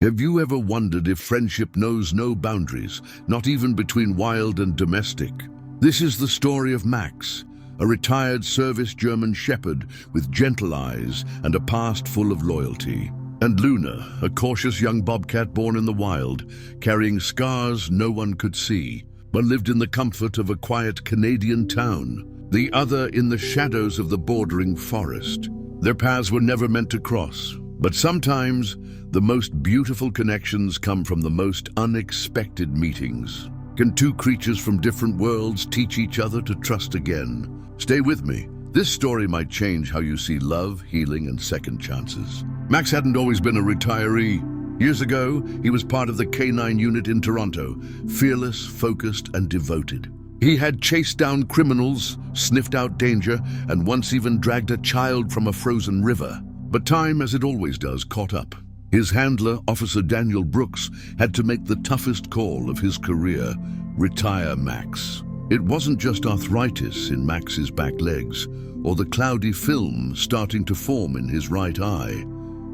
Have you ever wondered if friendship knows no boundaries, not even between wild and domestic? This is the story of Max, a retired service German shepherd with gentle eyes and a past full of loyalty. And Luna, a cautious young bobcat born in the wild, carrying scars no one could see, but lived in the comfort of a quiet Canadian town, the other in the shadows of the bordering forest. Their paths were never meant to cross, but sometimes the most beautiful connections come from the most unexpected meetings. Can two creatures from different worlds teach each other to trust again? Stay with me. This story might change how you see love, healing, and second chances. Max hadn't always been a retiree. Years ago, he was part of the K9 unit in Toronto, fearless, focused, and devoted. He had chased down criminals, sniffed out danger, and once even dragged a child from a frozen river. But time, as it always does, caught up. His handler, Officer Daniel Brooks, had to make the toughest call of his career: retire Max. It wasn't just arthritis in Max's back legs, or the cloudy film starting to form in his right eye.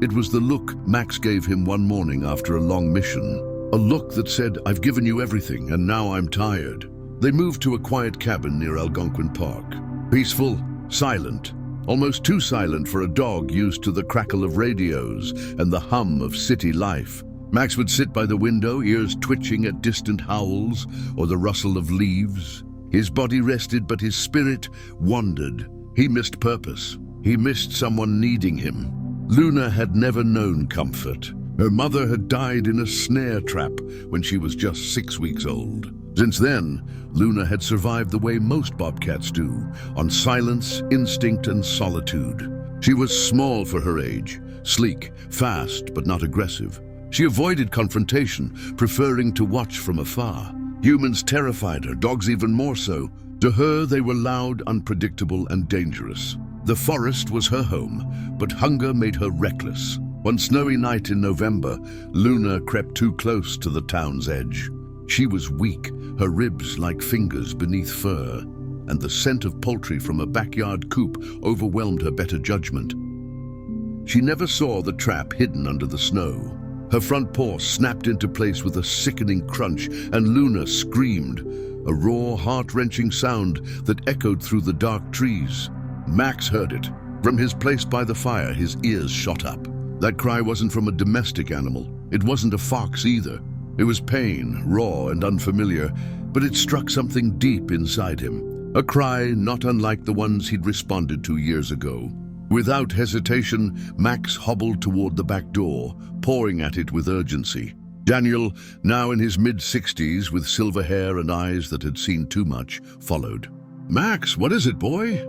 It was the look Max gave him one morning after a long mission. A look that said, "I've given you everything, and now I'm tired." They moved to a quiet cabin near Algonquin Park. Peaceful, silent, almost too silent for a dog used to the crackle of radios and the hum of city life. Max would sit by the window, ears twitching at distant howls or the rustle of leaves. His body rested, but his spirit wandered. He missed purpose. He missed someone needing him. Luna had never known comfort. Her mother had died in a snare trap when she was just 6 weeks old. Since then, Luna had survived the way most bobcats do, on silence, instinct, and solitude. She was small for her age, sleek, fast, but not aggressive. She avoided confrontation, preferring to watch from afar. Humans terrified her, dogs even more so. To her, they were loud, unpredictable, and dangerous. The forest was her home, but hunger made her reckless. One snowy night in November, Luna crept too close to the town's edge. She was weak, her ribs like fingers beneath fur, and the scent of poultry from a backyard coop overwhelmed her better judgment. She never saw the trap hidden under the snow. Her front paw snapped into place with a sickening crunch, and Luna screamed, a raw, heart-wrenching sound that echoed through the dark trees. Max heard it. From his place by the fire, his ears shot up. That cry wasn't from a domestic animal. It wasn't a fox either. It was pain, raw and unfamiliar, but it struck something deep inside him. A cry not unlike the ones he'd responded to years ago. Without hesitation, Max hobbled toward the back door, pawing at it with urgency. Daniel, now in his mid-60s with silver hair and eyes that had seen too much, followed. "Max, what is it, boy?"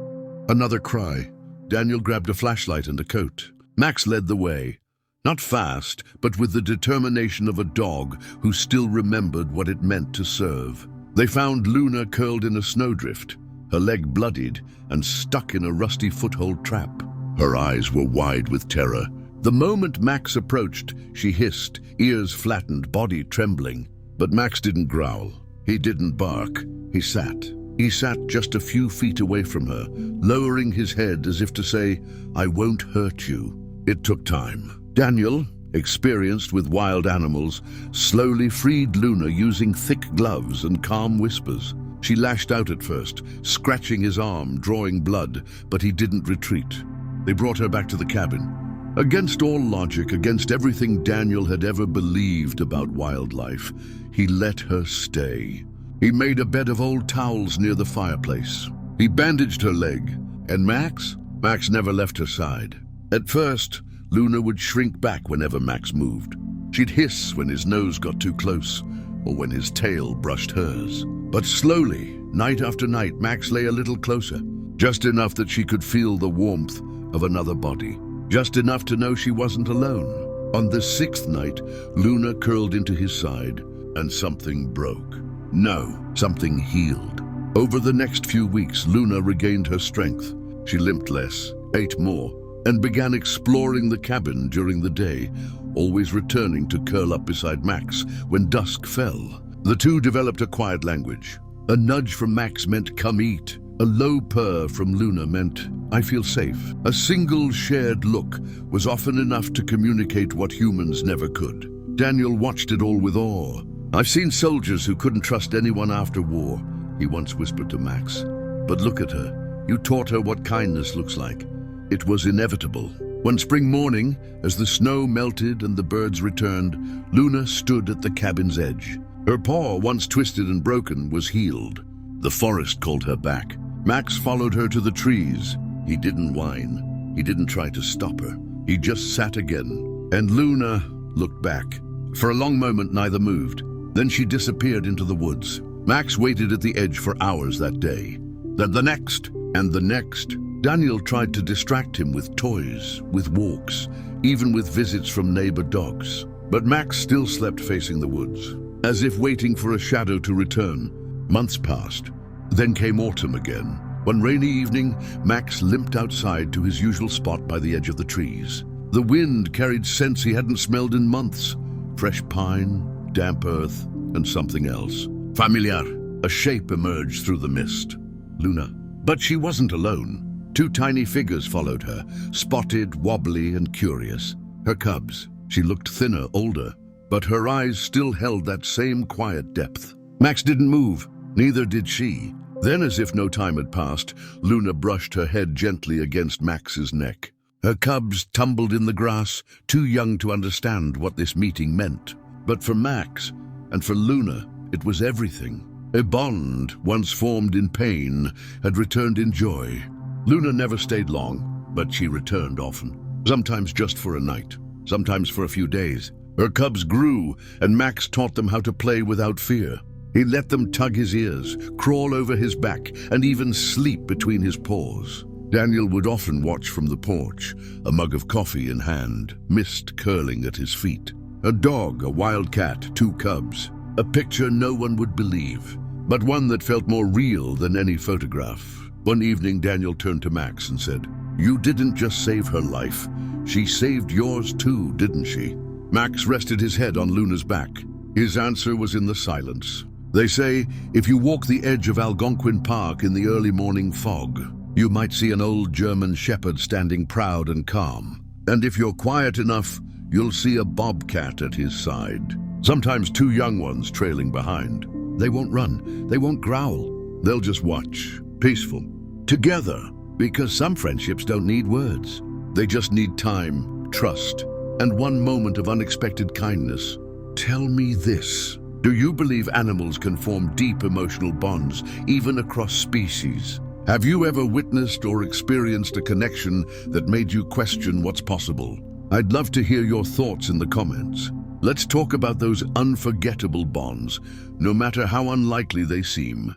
Another cry. Daniel grabbed a flashlight and a coat. Max led the way. Not fast, but with the determination of a dog who still remembered what it meant to serve. They found Luna curled in a snowdrift, her leg bloodied and stuck in a rusty foothold trap. Her eyes were wide with terror. The moment Max approached, she hissed, ears flattened, body trembling. But Max didn't growl. He didn't bark. He sat. He sat just a few feet away from her, lowering his head as if to say, "I won't hurt you." It took time. Daniel, experienced with wild animals, slowly freed Luna using thick gloves and calm whispers. She lashed out at first, scratching his arm, drawing blood, but he didn't retreat. They brought her back to the cabin. Against all logic, against everything Daniel had ever believed about wildlife, he let her stay. He made a bed of old towels near the fireplace. He bandaged her leg. And Max? Max never left her side. At first, Luna would shrink back whenever Max moved. She'd hiss when his nose got too close, or when his tail brushed hers. But slowly, night after night, Max lay a little closer, just enough that she could feel the warmth of another body, just enough to know she wasn't alone. On the 6th night, Luna curled into his side, and something broke. No, something healed. Over the next few weeks, Luna regained her strength. She limped less, ate more, and began exploring the cabin during the day, always returning to curl up beside Max when dusk fell. The two developed a quiet language. A nudge from Max meant "come eat." A low purr from Luna meant "I feel safe." A single shared look was often enough to communicate what humans never could. Daniel watched it all with awe. "I've seen soldiers who couldn't trust anyone after war," he once whispered to Max. "But look at her. You taught her what kindness looks like." It was inevitable. One spring morning, as the snow melted and the birds returned, Luna stood at the cabin's edge. Her paw, once twisted and broken, was healed. The forest called her back. Max followed her to the trees. He didn't whine. He didn't try to stop her. He just sat again. And Luna looked back. For a long moment, neither moved. Then she disappeared into the woods. Max waited at the edge for hours that day. Then the next, and the next. Daniel tried to distract him with toys, with walks, even with visits from neighbor dogs. But Max still slept facing the woods, as if waiting for a shadow to return. Months passed. Then came autumn again. One rainy evening, Max limped outside to his usual spot by the edge of the trees. The wind carried scents he hadn't smelled in months. Fresh pine, damp earth, and something else. Familiar. A shape emerged through the mist. Luna. But she wasn't alone. Two tiny figures followed her, spotted, wobbly, and curious. Her cubs. She looked thinner, older, but her eyes still held that same quiet depth. Max didn't move. Neither did she. Then, as if no time had passed, Luna brushed her head gently against Max's neck. Her cubs tumbled in the grass, too young to understand what this meeting meant. But for Max, and for Luna, it was everything. A bond, once formed in pain, had returned in joy. Luna never stayed long, but she returned often. Sometimes just for a night, sometimes for a few days. Her cubs grew, and Max taught them how to play without fear. He let them tug his ears, crawl over his back, and even sleep between his paws. Daniel would often watch from the porch, a mug of coffee in hand, mist curling at his feet. A dog, a wild cat, two cubs. A picture no one would believe, but one that felt more real than any photograph. One evening, Daniel turned to Max and said, "You didn't just save her life. She saved yours too, didn't she?" Max rested his head on Luna's back. His answer was in the silence. They say, if you walk the edge of Algonquin Park in the early morning fog, you might see an old German shepherd standing proud and calm. And if you're quiet enough, you'll see a bobcat at his side. Sometimes two young ones trailing behind. They won't run, they won't growl. They'll just watch, peaceful, together, because some friendships don't need words. They just need time, trust, and one moment of unexpected kindness. Tell me this. Do you believe animals can form deep emotional bonds, even across species? Have you ever witnessed or experienced a connection that made you question what's possible? I'd love to hear your thoughts in the comments. Let's talk about those unforgettable bonds, no matter how unlikely they seem.